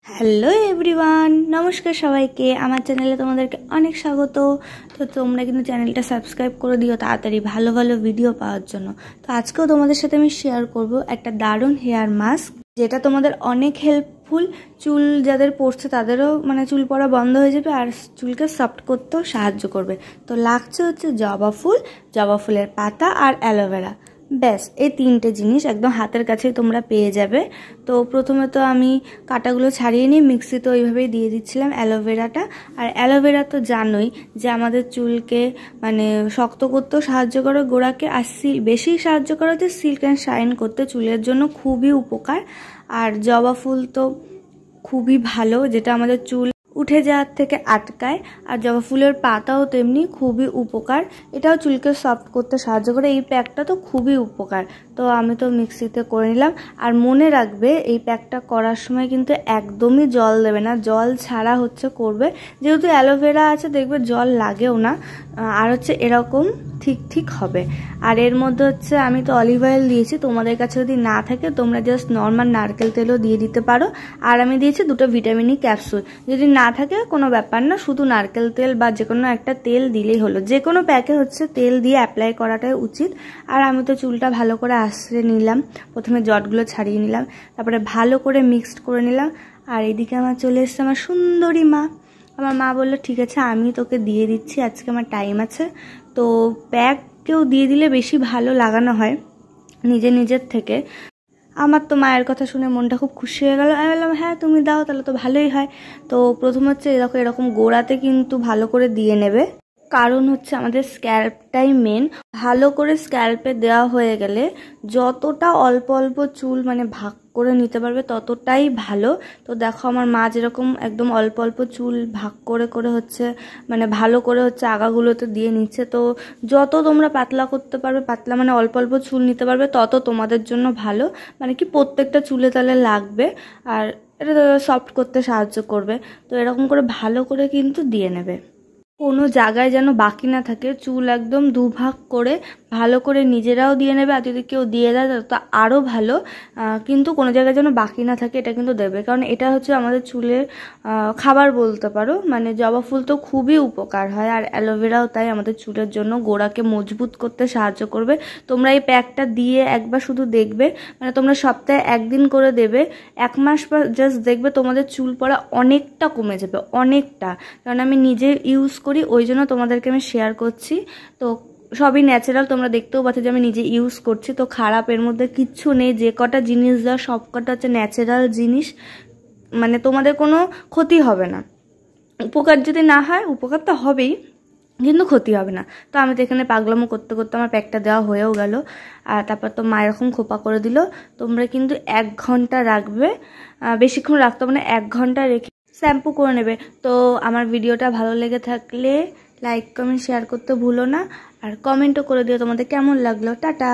Hello everyone, নমস্কার সবাইকে। আমার চ্যানেলে তোমাদেরকে অনেক স্বাগত। তো তোমরা কিন্তু চ্যানেলটা সাবস্ক্রাইব করে দিও তাড়াতাড়ি ভালো ভালো ভিডিও পাওয়ার জন্য। তো আজকেও তোমাদের সাথে আমি শেয়ার করব একটা দারুণ হেয়ার মাস্ক, যেটা তোমাদের অনেক হেল্পফুল। চুল যাদের পড়ছে তাদেরও চুল পড়া বন্ধ হয়ে যাবে আর চুলকে সফট করতেও সাহায্য করবে। তো লাগছে হচ্ছে জবা ফুলের পাতা আর অ্যালোভেরা। ব্যাস, এই তিনটে জিনিস একদম হাতের কাছেই তোমরা পেয়ে যাবে। তো প্রথমে তো আমি কাঁটাগুলো ছাড়িয়ে নিয়ে মিক্সিতে ওইভাবেই দিয়ে দিচ্ছিলাম অ্যালোভেরাটা। আর অ্যালোভেরা তো জানোই যে আমাদের চুলকে শক্ত করতেও সাহায্য করে গোড়াকে, আর বেশি সাহায্য করে হচ্ছে সিল্ক অ্যান্ড শাইন করতে, চুলের জন্য খুবই উপকার। আর জবা ফুল তো খুবই ভালো, যেটা আমাদের চুল উঠে যাওয়ার থেকে আটকায়। আর জবা ফুলের পাতাও তেমনি খুবই উপকার, এটাও চুলকে সফট করতে সাহায্য করে। এই প্যাকটা তো খুবই উপকার। তো আমি তো মিক্সিতে করে নিলাম। আর মনে রাখবে, এই প্যাকটা করার সময় কিন্তু একদমই জল দেবে না, জল ছাড়া করবে। যেহেতু অ্যালোভেরা আছে দেখবে জল লাগেও না। আর এরকম ঠিক হবে। আর এর মধ্যে আমি তো অলিভ অয়েল দিয়েছি, তোমাদের কাছে যদি না থাকে তোমরা জাস্ট নর্মাল নারকেল তেলও দিয়ে দিতে পারো। আর আমি দিয়েছি 2টো ভিটামিন ই ক্যাপসুল। যদি না থাকে কোনো ব্যাপার না, শুধু নারকেল তেল বা যে কোনো একটা তেল দিলেই হলো। যে কোনো প্যাকে তেল দিয়ে অ্যাপ্লাই করাটাই উচিত। আর আমি তো চুলটা ভালো করে আঁচড়ে নিলাম, প্রথমে জটগুলো ছাড়িয়ে নিলাম, তারপরে ভালো করে মিক্সড করে নিলাম। আর এদিকে আমার চলে এসছে আমার সুন্দরী মা। আমার মা বললো ঠিক আছে আমি তোকে দিয়ে দিচ্ছি, আজকে আমার টাইম আছে। তো প্যাককেও দিয়ে দিলে বেশি ভালো লাগানো হয় নিজের থেকে। আমার তো মায়ের কথা শুনে মনটা খুব খুশি হয়ে গেল। আমি বললাম হ্যাঁ তুমি দাও, তাহলে তো ভালোই হয়। তো প্রথম এরকম গোড়াতে কিন্তু ভালো করে দিয়ে নেবে, কারণ আমাদের স্ক্যাল্পটাই মেন। ভালো করে স্ক্যাল্পে দেওয়া হয়ে গেলে যতটা অল্প অল্প চুল ভাগ করে নিতে পারবে ততটাই ভালো। তো দেখো আমার মা যেরকম একদম অল্প অল্প চুল ভাগ করে করে ভালো করে আগাগুলোতে দিয়ে নিচ্ছে। তো যত তোমরা পাতলা করতে পারবে, পাতলা অল্প অল্প চুল নিতে পারবে, তত তোমাদের জন্য ভালো। কি প্রত্যেকটা চুলে তাহলে লাগবে আর এটা সফট করতে সাহায্য করবে। তো এরকম করে ভালো করে কিন্তু দিয়ে নেবে, কোনো জায়গায় যেন বাকি না থাকে। চুল একদম দুভাগ করে ভালো করে নিজেরাও দিয়ে নেবে, আর যদি কেউ দিয়ে দেয় তো আরও ভালো। কিন্তু কোনো জায়গায় যেন বাকি না থাকে, এটা কিন্তু দেবে, কারণ এটা আমাদের চুলের খাবার বলতে পারো। জবা ফুল তো খুবই উপকার হয়, আর অ্যালোভেরাও তাই আমাদের চুলের জন্য গোড়াকে মজবুত করতে সাহায্য করবে। তোমরা এই প্যাকটা দিয়ে একবার শুধু দেখবে, তোমরা সপ্তাহে 1 দিন করে দেবে, 1 মাস পর জাস্ট দেখবে তোমাদের চুল পড়া অনেকটা কমে যাবে, অনেকটা। কারণ আমি নিজে ইউজ করি, ওই জন্য তোমাদেরকে আমি শেয়ার করছি। তো সবই ন্যাচারাল, তোমরা দেখতেও পাচ্ছ যে আমি নিজে ইউজ করছি। তো খারাপ এর মধ্যে কিচ্ছু নেই, যে কটা জিনিস দেওয়া সব কটা ন্যাচারাল জিনিস। তোমাদের কোনো ক্ষতি হবে না। উপকার যদি না হয়, উপকার তো হবেই কিন্তু ক্ষতি হবে না। তো আমি তো এখানে পাগলামো করতে করতে আমার প্যাকটা দেওয়া হয়েও গেল। আর তারপর তো মা এরকম খোপা করে দিল। তোমরা কিন্তু 1 ঘন্টা রাখবে, বেশিক্ষণ রাখতে হবে না, 1 ঘন্টা রেখে শ্যাম্পু করে নেবে। তো আমার ভিডিওটা ভালো লেগে থাকলে লাইক কমেন্ট শেয়ার করতে ভুলো না, আর কমেন্টও করে দিও তোমাদের কেমন লাগলো। টাটা।